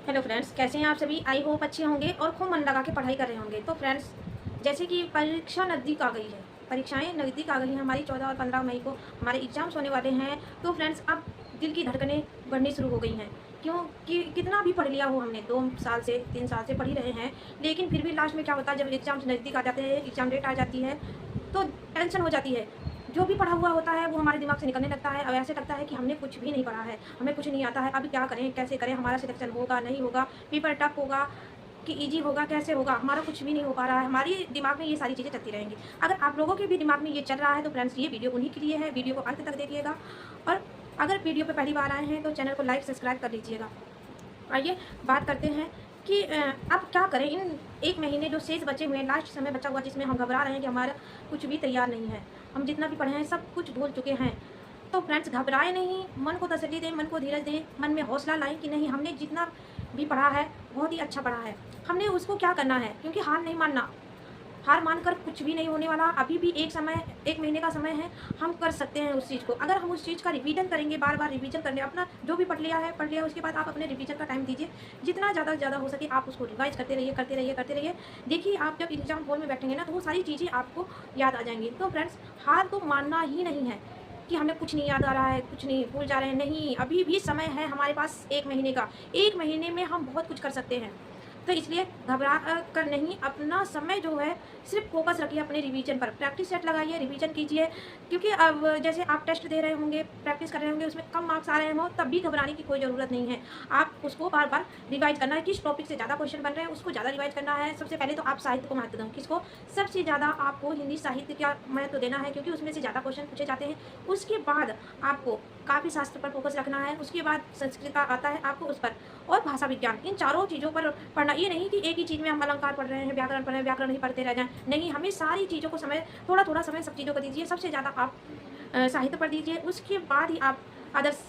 Hello friends, कैसे हैं आप सभी। आई होप अच्छे होंगे और खूब मन लगा के पढ़ाई कर रहे होंगे। तो फ्रेंड्स, जैसे कि परीक्षा नज़दीक आ गई है, परीक्षाएं नज़दीक आ गई हैं हमारी। 14 और 15 मई को हमारे एग्जाम्स होने वाले हैं। तो फ्रेंड्स, अब दिल की धड़कनें बढ़नी शुरू हो गई हैं। क्यों कि कितना भी पढ़ लिया हो हमने, 2 साल से 3 साल से पढ़ ही रहे हैं, लेकिन फिर भी लास्ट में क्या होता है, जब एग्जाम्स नज़दीक आ जाते हैं, एग्जाम डेट आ जाती है, तो टेंशन हो जाती है। जो भी पढ़ा हुआ होता है वो हमारे दिमाग से निकलने लगता है और ऐसे लगता है कि हमने कुछ भी नहीं पढ़ा है, हमें कुछ नहीं आता है। अभी क्या करें, कैसे करें, हमारा सिलेक्शन होगा नहीं होगा, पेपर टफ होगा कि इजी होगा, कैसे होगा, हमारा कुछ भी नहीं हो पा रहा है। हमारी दिमाग में ये सारी चीज़ें चलती रहेंगी। अगर आप लोगों के भी दिमाग में ये चल रहा है तो फ्रेंड्स, ये वीडियो उन्हीं के लिए है। वीडियो को अंत तक देखिएगा और अगर वीडियो पर पहली बार आए हैं तो चैनल को लाइक सब्सक्राइब कर लीजिएगा। आइए बात करते हैं कि अब क्या करें। इन 1 महीने जो शेष बचे हुए हैं, लास्ट समय बचा हुआ, जिसमें हम घबरा रहे हैं कि हमारा कुछ भी तैयार नहीं है, हम जितना भी पढ़े हैं सब कुछ भूल चुके हैं। तो फ्रेंड्स, घबराए नहीं, मन को तसल्ली दें, मन को धीरज दें, मन में हौसला लाएं कि नहीं, हमने जितना भी पढ़ा है बहुत ही अच्छा पढ़ा है, हमने उसको क्या करना है। क्योंकि हार नहीं मानना, हार मानकर कुछ भी नहीं होने वाला। अभी भी 1 महीने का समय है, हम कर सकते हैं उस चीज़ को। अगर हम उस चीज़ का रिवीजन करेंगे, बार बार रिवीजन करने, अपना जो भी पढ़ लिया है पढ़ लिया, उसके बाद आप अपने रिवीजन का टाइम दीजिए। जितना ज़्यादा से ज़्यादा हो सके आप उसको रिवाइज करते रहिए, करते रहिए, करते रहिए। देखिए, आप जब एग्जाम हॉल में बैठेंगे ना, तो वो सारी चीज़ें आपको याद आ जाएंगी। तो फ्रेंड्स, हार तो मानना ही नहीं है कि हमें कुछ नहीं याद आ रहा है, कुछ नहीं, भूल जा रहे हैं। नहीं, अभी भी समय है हमारे पास 1 महीने का। 1 महीने में हम बहुत कुछ कर सकते हैं। तो इसलिए घबरा कर नहीं, अपना समय जो है सिर्फ फोकस रखिए अपने रिवीजन पर। प्रैक्टिस सेट लगाइए, रिवीजन कीजिए। क्योंकि अब जैसे आप टेस्ट दे रहे होंगे, प्रैक्टिस कर रहे होंगे, उसमें कम मार्क्स आ रहे हों, तब भी घबराने की कोई ज़रूरत नहीं है। आप उसको बार बार रिवाइज करना है। किस टॉपिक से ज़्यादा क्वेश्चन बन रहे हैं उसको ज़्यादा रिवाइज करना है। सबसे पहले तो आप साहित्य को महत्व दें। किसको? सबसे ज़्यादा आपको हिंदी साहित्य का महत्व देना है, क्योंकि उसमें से ज़्यादा क्वेश्चन पूछे जाते हैं। उसके बाद आपको काव्य शास्त्र पर फोकस रखना है। उसके बाद संस्कृत का आता है आपको, उस पर, और भाषा विज्ञान। इन चारों चीज़ों पर पढ़ना। ये नहीं कि एक ही चीज़ में हम अलंकार पढ़ रहे हैं, व्याकरण पढ़ रहे हैं, व्याकरण ही पढ़ते रह जाएं। नहीं, हमें सारी चीज़ों को समय, थोड़ा थोड़ा समय सब चीज़ों को दीजिए। सबसे ज़्यादा आप साहित्य पर दीजिए, उसके बाद ही आप अदर्स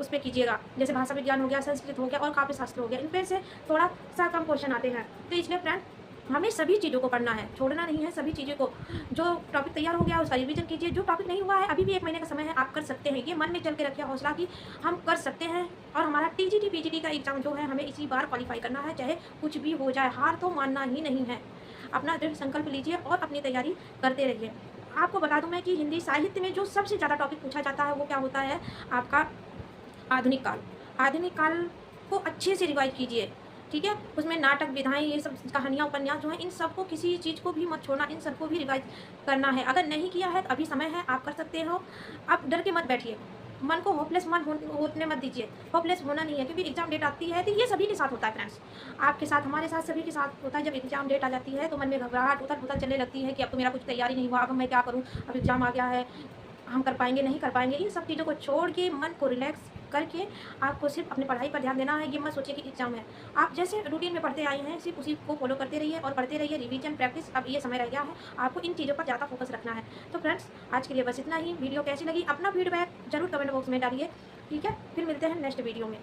उस पर कीजिएगा। जैसे भाषा विज्ञान हो गया, संस्कृत हो गया और काव्य शास्त्र हो गया, इन पर से थोड़ा सा कम क्वेश्चन आते हैं। तो इसलिए फ्रेंड, हमें सभी चीज़ों को पढ़ना है, छोड़ना नहीं है। सभी चीज़ों को, जो टॉपिक तैयार हो गया उसका रिवीजन कीजिए। जो टॉपिक नहीं हुआ है, अभी भी 1 महीने का समय है, आप कर सकते हैं। ये मन में चल के रखिए हौसला कि हम कर सकते हैं। और हमारा टीजीटी पीजीटी का एग्जाम जो है, हमें इसी बार क्वालिफाई करना है, चाहे कुछ भी हो जाए। हार तो मानना ही नहीं है। अपना दृढ़ संकल्प लीजिए और अपनी तैयारी करते रहिए। आपको बता दूं मैं कि हिंदी साहित्य में जो सबसे ज़्यादा टॉपिक पूछा जाता है वो क्या होता है आपका? आधुनिक काल। आधुनिक काल को अच्छे से रिवाइज कीजिए, ठीक है। उसमें नाटक, विधाएं, ये सब कहानियाँ, उपन्यास जो हैं, इन सबको, किसी चीज़ को भी मत छोड़ना, इन सबको भी रिवाइज करना है। अगर नहीं किया है तो अभी समय है, आप कर सकते हो। आप डर के मत बैठिए, मन को होपलेस होने मत दीजिए। होपलेस होना नहीं है, क्योंकि एग्जाम डेट आती है तो ये सभी के साथ होता है फ्रेंड्स। आपके साथ, हमारे साथ, सभी के साथ होता है। जब एग्जाम डेट आ जाती है तो मन में घबराहट, उथल पुथल चलने लगती है कि अब तो मेरा कुछ तैयारी नहीं हुआ, अब मैं क्या करूँ, अब एग्जाम आ गया है, हम कर पाएंगे नहीं कर पाएंगे। इन सब चीज़ों को छोड़ के, मन को रिलैक्स करके, आपको सिर्फ अपनी पढ़ाई पर ध्यान देना है। ये मत सोचिए कि एग्जाम है। आप जैसे रूटीन में पढ़ते आए हैं, सिर्फ उसी को फॉलो करते रहिए और पढ़ते रहिए। रिवीजन, प्रैक्टिस, अब ये समय रह गया है, आपको इन चीज़ों पर ज़्यादा फोकस रखना है। तो फ्रेंड्स, आज के लिए बस इतना ही। वीडियो कैसी लगी अपना फीडबैक जरूर कमेंट बॉक्स में डालिए, ठीक है। फिर मिलते हैं नेक्स्ट वीडियो में।